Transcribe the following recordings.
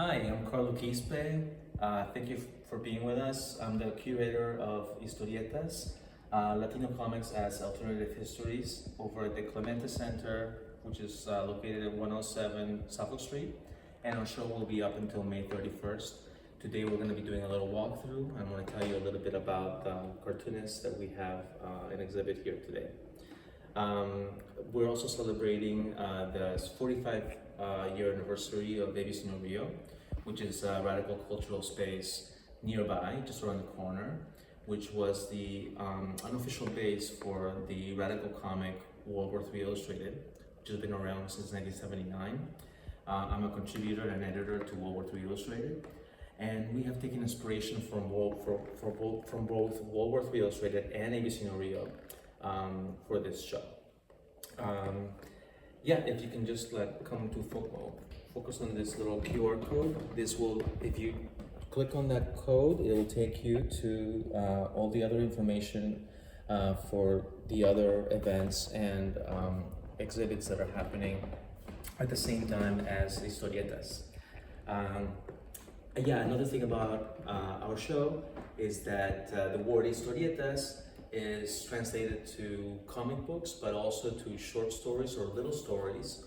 Hi, I'm Carlo Quispe. Thank you for being with us. I'm the curator of Historietas, Latino comics as alternative histories over at the Clemente Center, which is located at 107 Suffolk Street. And our show will be up until May 31st. Today we're going to be doing a little walkthrough. I'm going to tell you a little bit about the cartoonists that we have an exhibit here today. We're also celebrating the 45-year anniversary of ABC No Rio, which is a radical cultural space nearby, just around the corner, which was the unofficial base for the radical comic World War III Illustrated, which has been around since 1979. I'm a contributor and editor to World War III Illustrated, and we have taken inspiration from both World War III Illustrated and ABC No Rio for this show. Yeah, if you can just come to focus on this little QR code. This will, if you click on that code, it will take you to all the other information for the other events and exhibits that are happening at the same time as Historietas. Yeah, another thing about our show is that the word Historietas is translated to comic books, but also to short stories or little stories.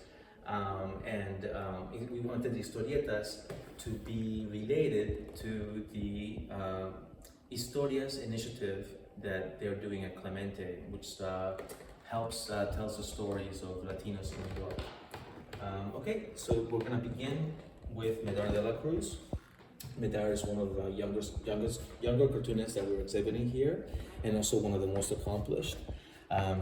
We wanted the Historietas to be related to the Historias initiative that they're doing at Clemente, which tells the stories of Latinos in New York. Okay, so we're gonna begin with Medar De La Cruz. Medar is one of the younger cartoonists that we're exhibiting here, and also one of the most accomplished.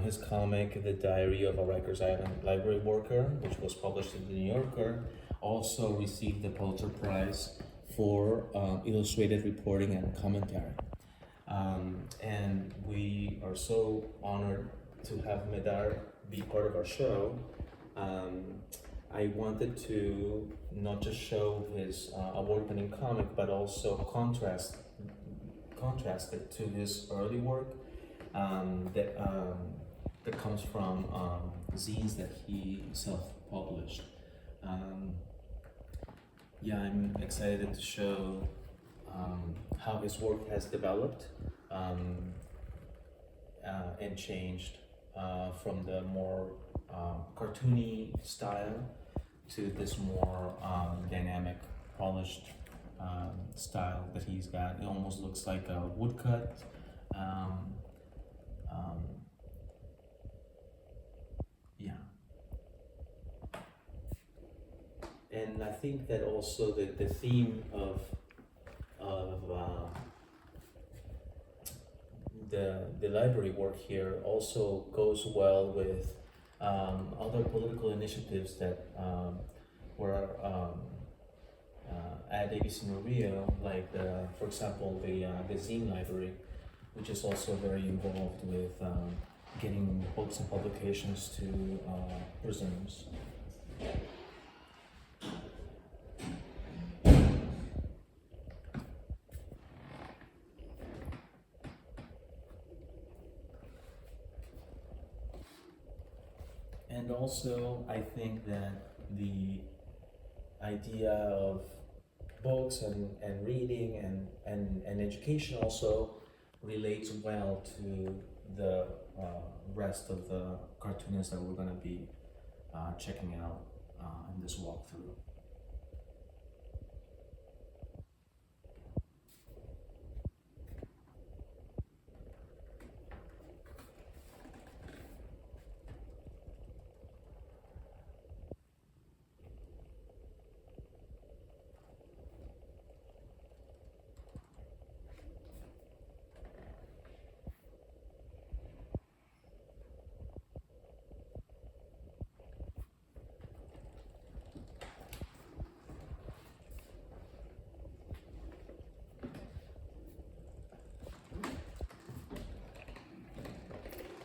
His comic, The Diary of a Rikers Island Library Worker, which was published in The New Yorker, also received the Pulitzer Prize for illustrated reporting and commentary. And we are so honored to have Medar be part of our show. I wanted to not just show his award-winning comic, but also contrast it to his early work that comes from zines that he self-published. Yeah, I'm excited to show how his work has developed and changed from the more cartoony style to this more dynamic, polished style that he's got. It almost looks like a woodcut. Yeah. And I think that also the theme of the library work here also goes well with other political initiatives that were at ABC No Rio, like for example the zine library, which is also very involved with getting books and publications to prisoners. And also, I think that the idea of books and reading and education also relates well to the rest of the cartoonists that we're going to be checking out in this walkthrough.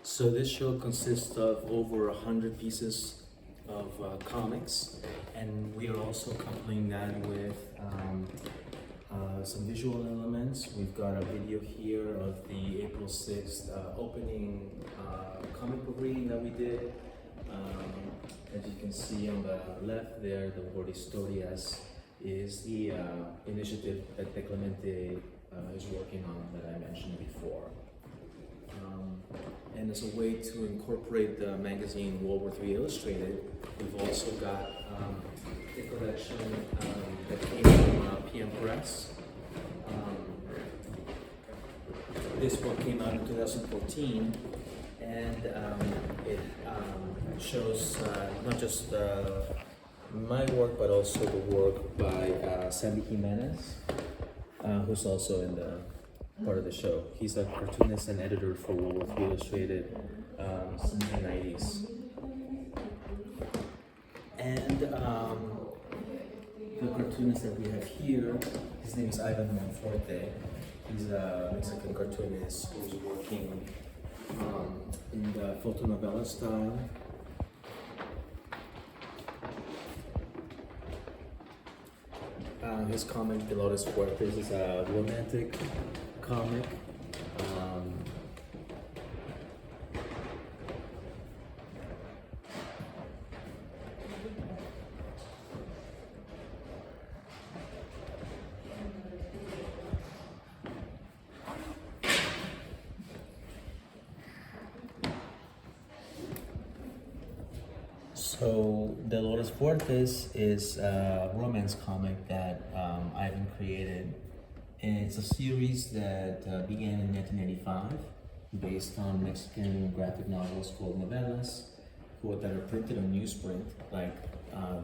So this show consists of over 100 pieces of comics, and we are also coupling that with some visual elements. We've got a video here of the April 6th opening comic book reading that we did. As you can see on the left there, the word Historias is the initiative that Clemente is working on that I mentioned before. And as a way to incorporate the magazine World War III Illustrated, we've also got a collection that came from PM Press. This book came out in 2014, and it shows not just my work, but also the work by Sandy Jimenez, who's also in the part of the show. He's a cartoonist and editor for World War III Illustrated since the 90s. And the cartoonist that we have here, his name is Ivan Monforte. He's a Mexican cartoonist who's working in the photonovela style. His comic, Velez Jr, is a romantic comic. So, Dolores Fuertes is a romance comic that Ivan created. And it's a series that began in 1985, based on Mexican graphic novels called novelas, that are printed on newsprint, like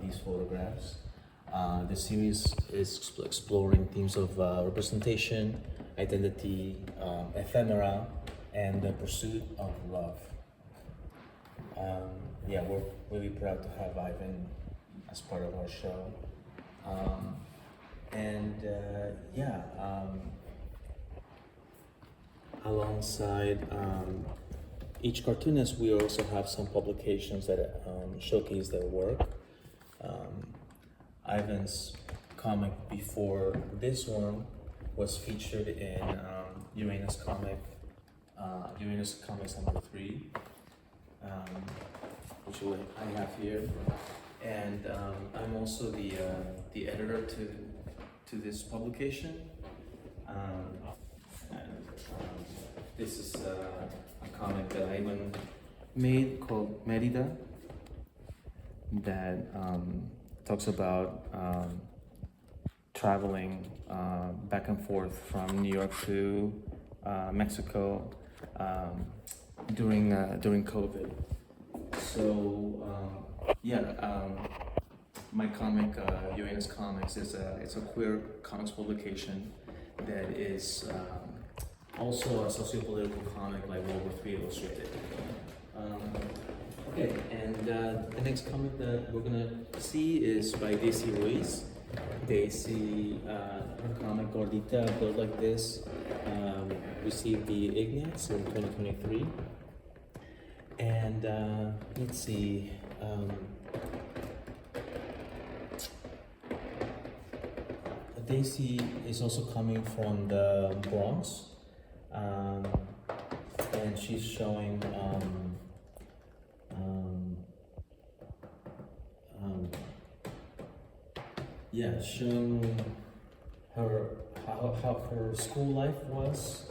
these photographs. The series is exploring themes of representation, identity, ephemera, and the pursuit of love. Yeah, we're really proud to have Ivan as part of our show. Alongside each cartoonist, we also have some publications that showcase their work. Ivan's comic before this one was featured in Jimenez Comics number 3. Which I have here, and I'm also the editor to this publication. This is a comic that Ivan made called Merida that talks about traveling back and forth from New York to Mexico during COVID. So my comic, Jimenez Comics, it's a queer comics publication that is also a socio-political comic like World War III Illustrated. Okay, and the next comic that we're gonna see is by Daisy Ruiz. Daisy, her comic Gordita Built Like This received the Ignatz in 2023. And let's see, Daisy is also coming from the Bronx, and she's showing showing her how her school life was.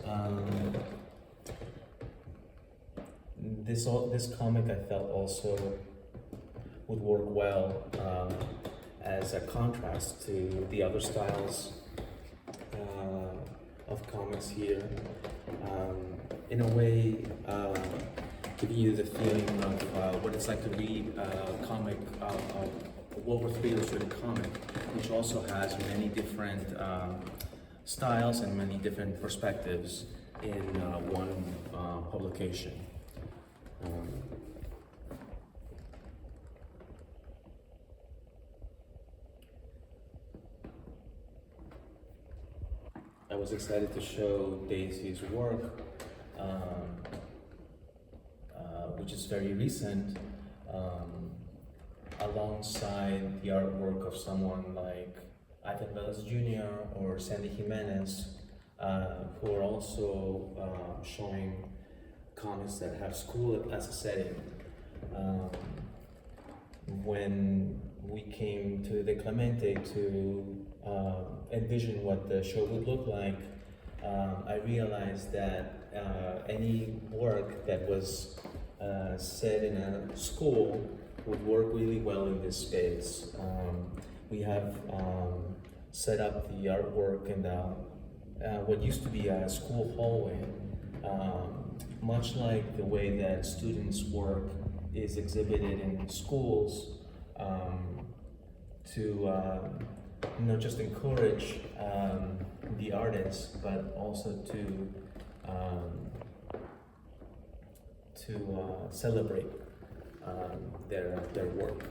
This comic I felt also would work well as a contrast to the other styles of comics here. In a way, giving you the feeling of what it's like to read a comic, a World War III illustrated comic, which also has many different styles and many different perspectives in one publication. I was excited to show Daisy's work, which is very recent, alongside the artwork of someone like Velez Jr. or Sandy Jimenez, who are also showing comics that have school as a setting. when we came to the Clemente to envision what the show would look like, I realized that any work that was set in a school would work really well in this space. We have set up the artwork in what used to be a school hallway, much like the way that students' work is exhibited in schools, to just encourage the artists, but also to celebrate their work.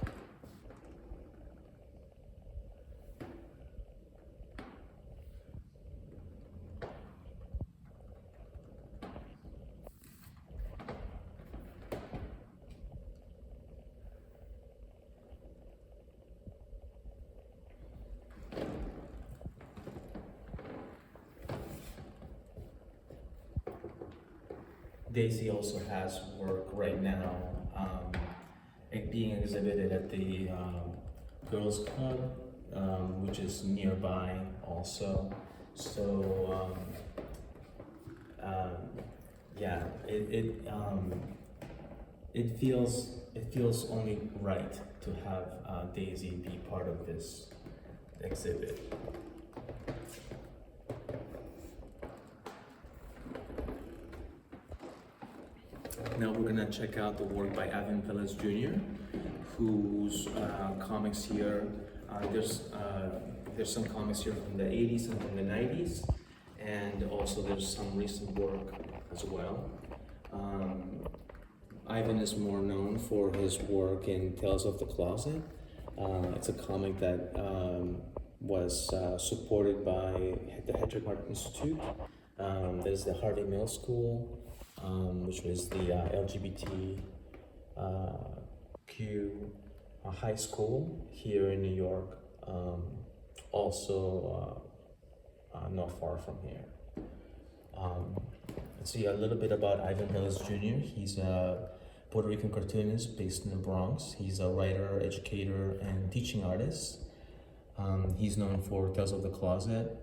Daisy also has work right now being exhibited at the Girls Club, which is nearby also. So yeah, it feels only right to have Daisy be part of this exhibit. Now we're gonna check out the work by Velez Jr, whose comics here, there's some comics here from the 80s and from the 90s, and also there's some recent work as well. Ivan is more known for his work in Tales of the Closet. It's a comic that was supported by the Hedrick Art Institute. There's the Harvey Mill School, which was the LGBTQ high school here in New York, also not far from here. Let's see a little bit about Velez Jr. He's a Puerto Rican cartoonist based in the Bronx. He's a writer, educator, and teaching artist. He's known for Tales of the Closet.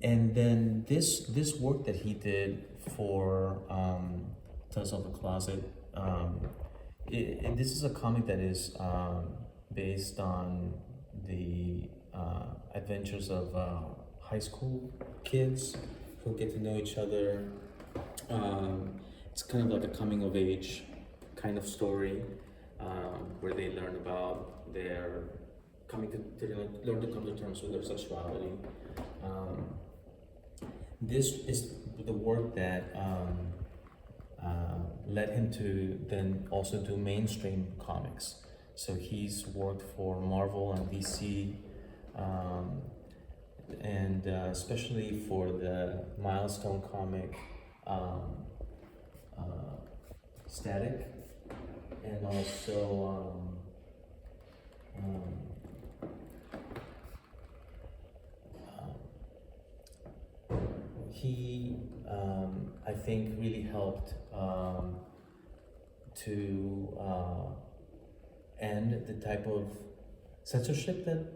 And then this work that he did for Tales of the Closet, this is a comic that is based on the adventures of high school kids who get to know each other. It's kind of like a coming of age kind of story, where they learn about their learn to come to terms with their sexuality. This is the work that led him to then also do mainstream comics. So he's worked for Marvel and DC, and especially for the milestone comic Static, and also he I think really helped to end the type of censorship that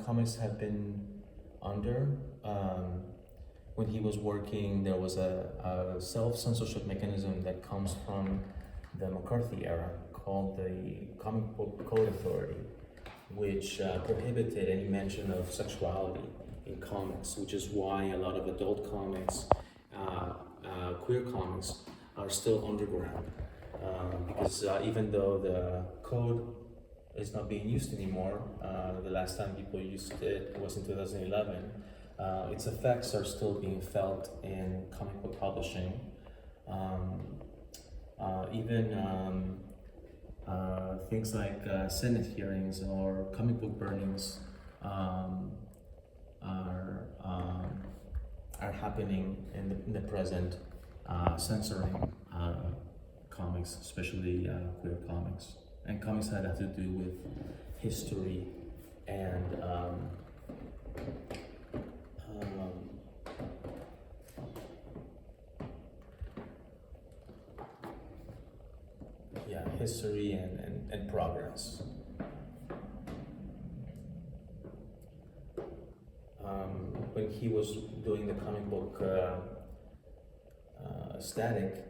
comics have been under. When he was working, there was a self-censorship mechanism that comes from the McCarthy era called the Comic Book Code Authority, which prohibited any mention of sexuality in comics, which is why a lot of adult comics, queer comics, are still underground. Because even though the code is not being used anymore, the last time people used it was in 2011, its effects are still being felt in comic book publishing. Even things like Senate hearings or comic book burnings are happening in the present, censoring comics, especially queer comics, and comics that have to do with history and history and in progress. When he was doing the comic book Static,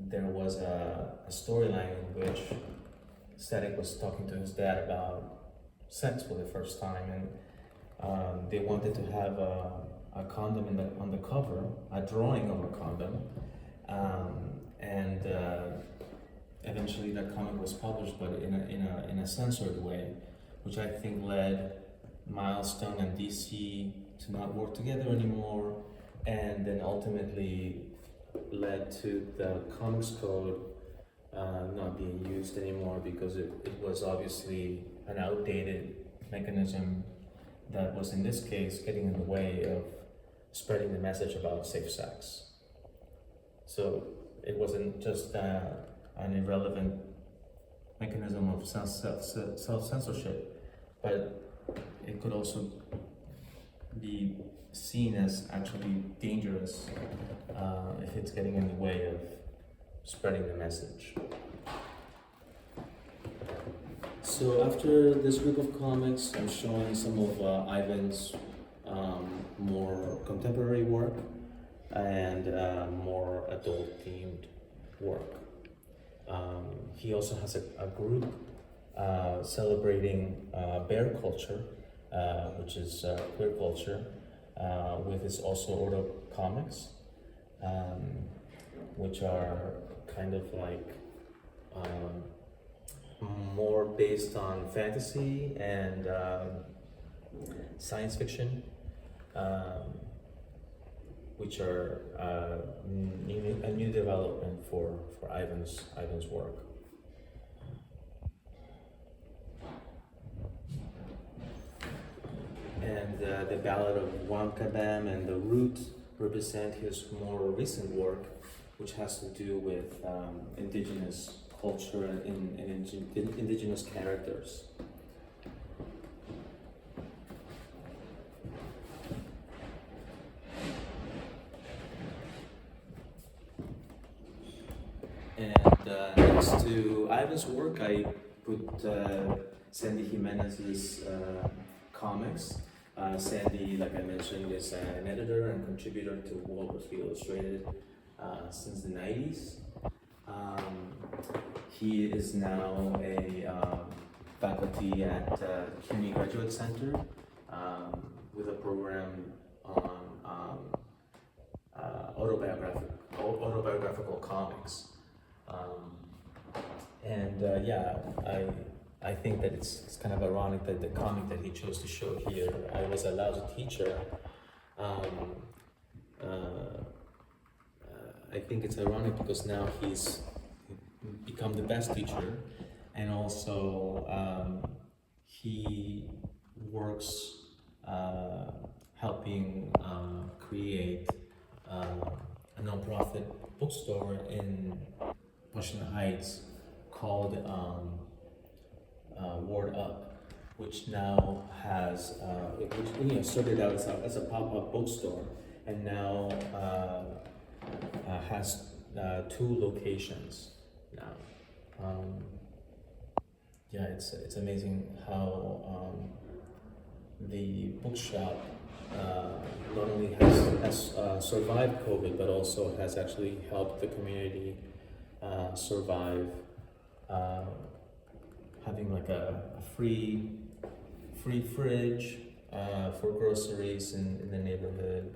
there was a storyline in which Static was talking to his dad about sex for the first time, and they wanted to have a condom on the cover, a drawing of a condom, and eventually that comic was published, but in a censored way, which I think led Milestone and DC to not work together anymore, and then ultimately led to the Comics Code not being used anymore, because it was obviously an outdated mechanism that was, in this case, getting in the way of spreading the message about safe sex. So it wasn't just an irrelevant mechanism of self-censorship, but it could also be seen as actually dangerous if it's getting in the way of spreading the message. So after this group of comics, I'm showing some of Ivan's more contemporary work and more adult-themed work. He also has a group celebrating bear culture, which is queer culture, with his also order comics, which are kind of like more based on fantasy and science fiction, which are a new development for Ivan's work. And the Ballad of Wankadam and the Root represent his more recent work, which has to do with indigenous culture and indigenous characters. And next to Ivan's work, I put Sandy Jimenez's comics. Sandy, like I mentioned, is an editor and contributor to World War III Illustrated since the 90s. He is now a faculty at CUNY Graduate Center with a program on autobiographical comics. I think that it's kind of ironic that the comic that he chose to show here, I Was a Lousy Teacher, I think it's ironic because now he's become the best teacher, and also he works helping create a nonprofit bookstore in Washington Heights called Word Up, which now has, which started out as a pop-up bookstore, and now has 2 locations now. It's amazing how the bookshop not only has survived COVID, but also has actually helped the community survive, having like a free fridge for groceries in the neighborhood,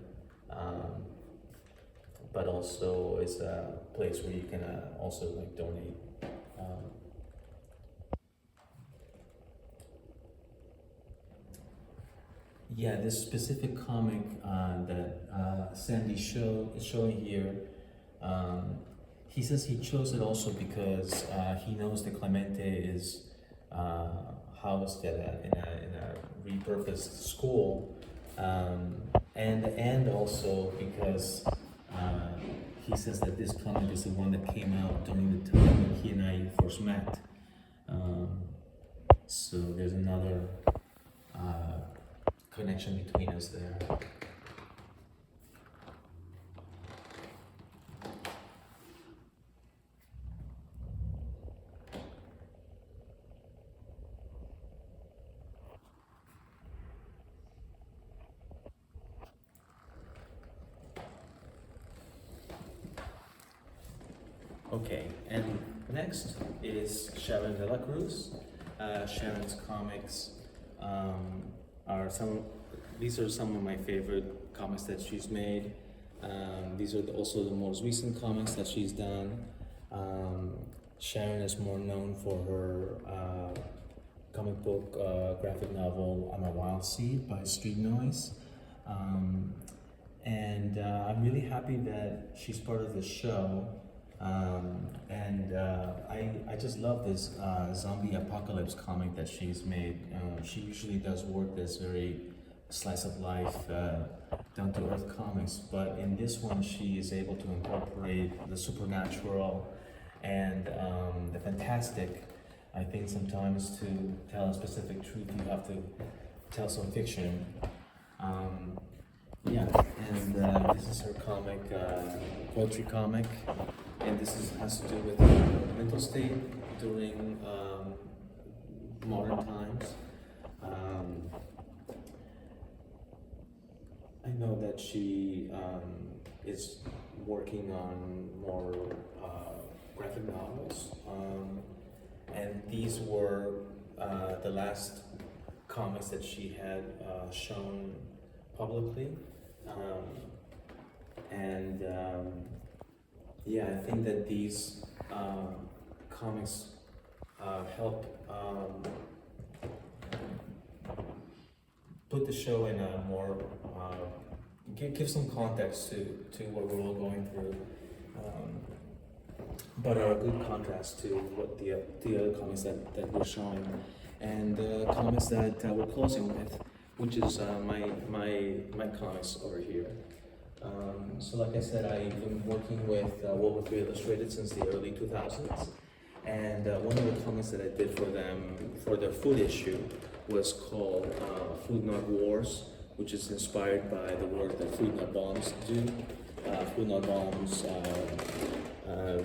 but also is a place where you can also like donate. This specific comic that Sandy is showing here, he says he chose it also because he knows that Clemente is housed in a repurposed school, and also because he says that this comic is the one that came out during the time when he and I first met. So there's another connection between us there. Okay, and next is Sharon De La Cruz. Sharon's comics are these are some of my favorite comics that she's made. These are also the most recent comics that she's done. Sharon is more known for her comic book graphic novel I'm a Wild Seed by Street Noise. And I'm really happy that she's part of the show. I just love this zombie apocalypse comic that she's made. She usually does work that's very slice of life, down to earth comics, but in this one she is able to incorporate the supernatural and the fantastic. I think sometimes to tell a specific truth you have to tell some fiction. This is her comic, poetry comic, and has to do with her mental state during modern times. I know that she is working on more graphic novels, and these were the last comics that she had shown publicly. I think that these comics help put the show in a more give some context to what we're all going through, but are a good contrast to what the other comics that we're showing, and the comics that we're closing with, which is my comics over here. So like I said, I've been working with World War III Illustrated since the early 2000s, and one of the comics that I did for them for their food issue was called Food Not Wars, which is inspired by the work that Food Not Bombs do. Food Not Bombs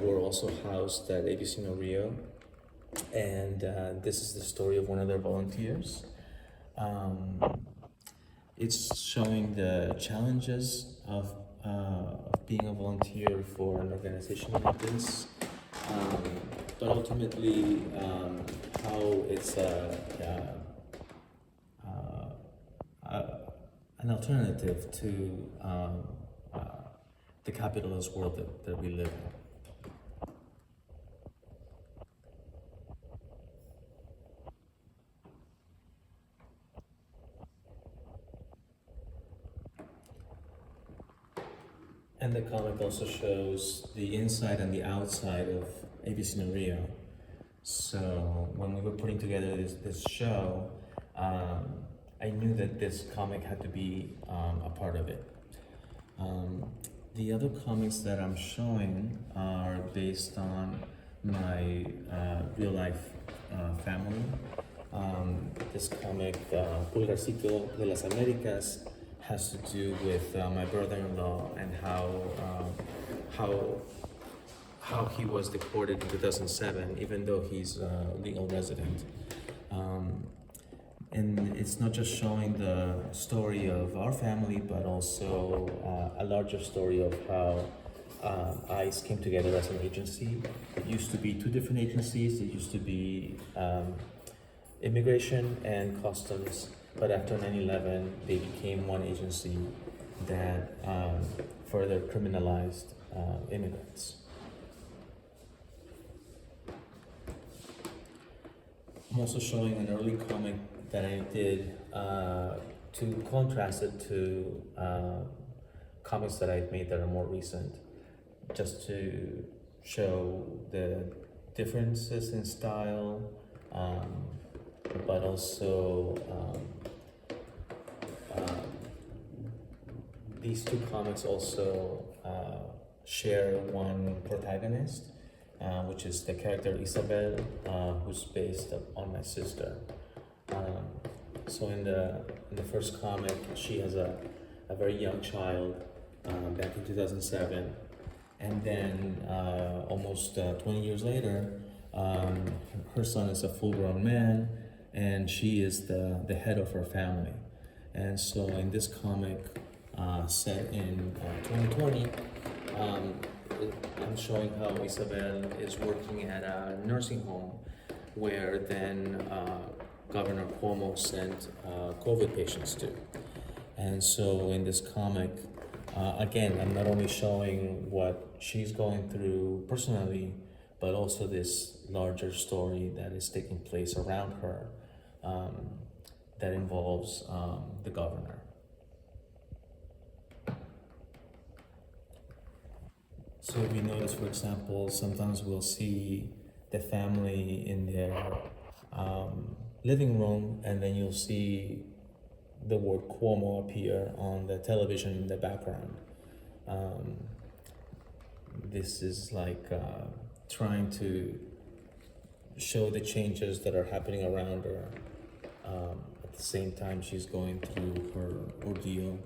were also housed at ABC No Rio, and this is the story of one of their volunteers. It's showing the challenges of being a volunteer for an organization like this, but ultimately how it's an alternative to the capitalist world that we live in. And the comic also shows the inside and the outside of ABC No Rio. So when we were putting together this show, I knew that this comic had to be a part of it. The other comics that I'm showing are based on my real life family. This comic, Pulgarcito de las Américas, has to do with my brother-in-law and how he was deported in 2007, even though he's a legal resident. And it's not just showing the story of our family, but also a larger story of how ICE came together as an agency. It used to be two different agencies. It used to be immigration and customs, but after 9/11, they became one agency that further criminalized immigrants. I'm also showing an early comic that I did to contrast it to comics that I've made that are more recent, just to show the differences in style, but also these two comics also share one protagonist, which is the character Isabel, who's based on my sister. So in the first comic, she has a very young child back in 2007, and then almost 20 years later, her son is a full-grown man, and she is the head of her family. And so in this comic, set in 2020, I'm showing how Isabel is working at a nursing home where then Governor Cuomo sent COVID patients to. And so in this comic, again, I'm not only showing what she's going through personally, but also this larger story that is taking place around her that involves the governor. So if you notice, for example, sometimes we'll see the family in their living room, and then you'll see the word Cuomo appear on the television in the background. This is like trying to show the changes that are happening around her. At the same time, she's going through her ordeal,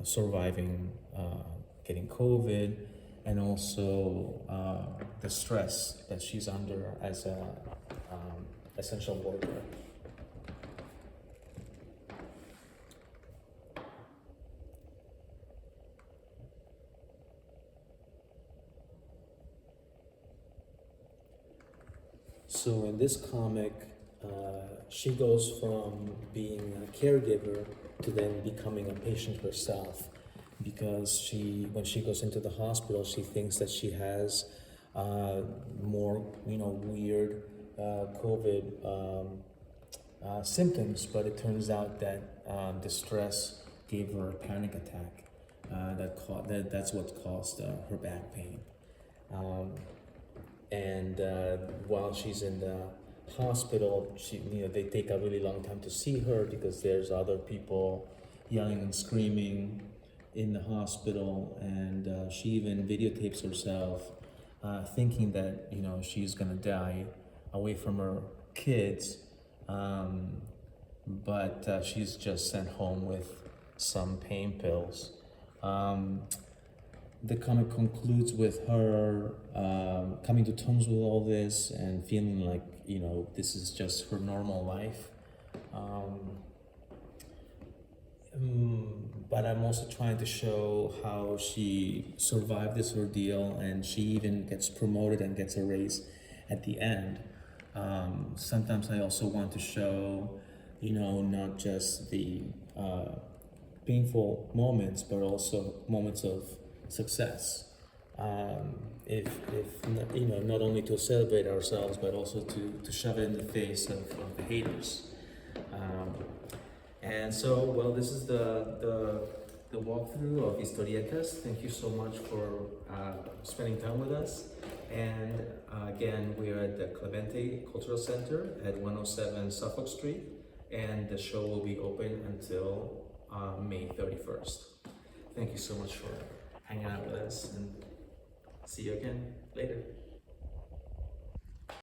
surviving getting COVID, and also the stress that she's under as a essential worker. So in this comic, she goes from being a caregiver to then becoming a patient herself, because when she goes into the hospital, she thinks that she has more, weird COVID symptoms, but it turns out that the stress gave her a panic attack. That's what caused her back pain. And while she's in the hospital, they take a really long time to see her because there's other people yelling and screaming in the hospital, and she even videotapes herself thinking that she's gonna die away from her kids, but she's just sent home with some pain pills. The comic concludes with her coming to terms with all this and feeling like, this is just her normal life. But I'm also trying to show how she survived this ordeal, and she even gets promoted and gets a raise at the end. Sometimes I also want to show, not just the painful moments, but also moments of success. If not only to celebrate ourselves, but also to shove it in the face of the haters. And so, well, this is the walkthrough of Historietas. Thank you so much for spending time with us. And again, we're at the Clemente Cultural Center at 107 Suffolk Street, and the show will be open until May 31st. Thank you so much for hanging out with us, and see you again later.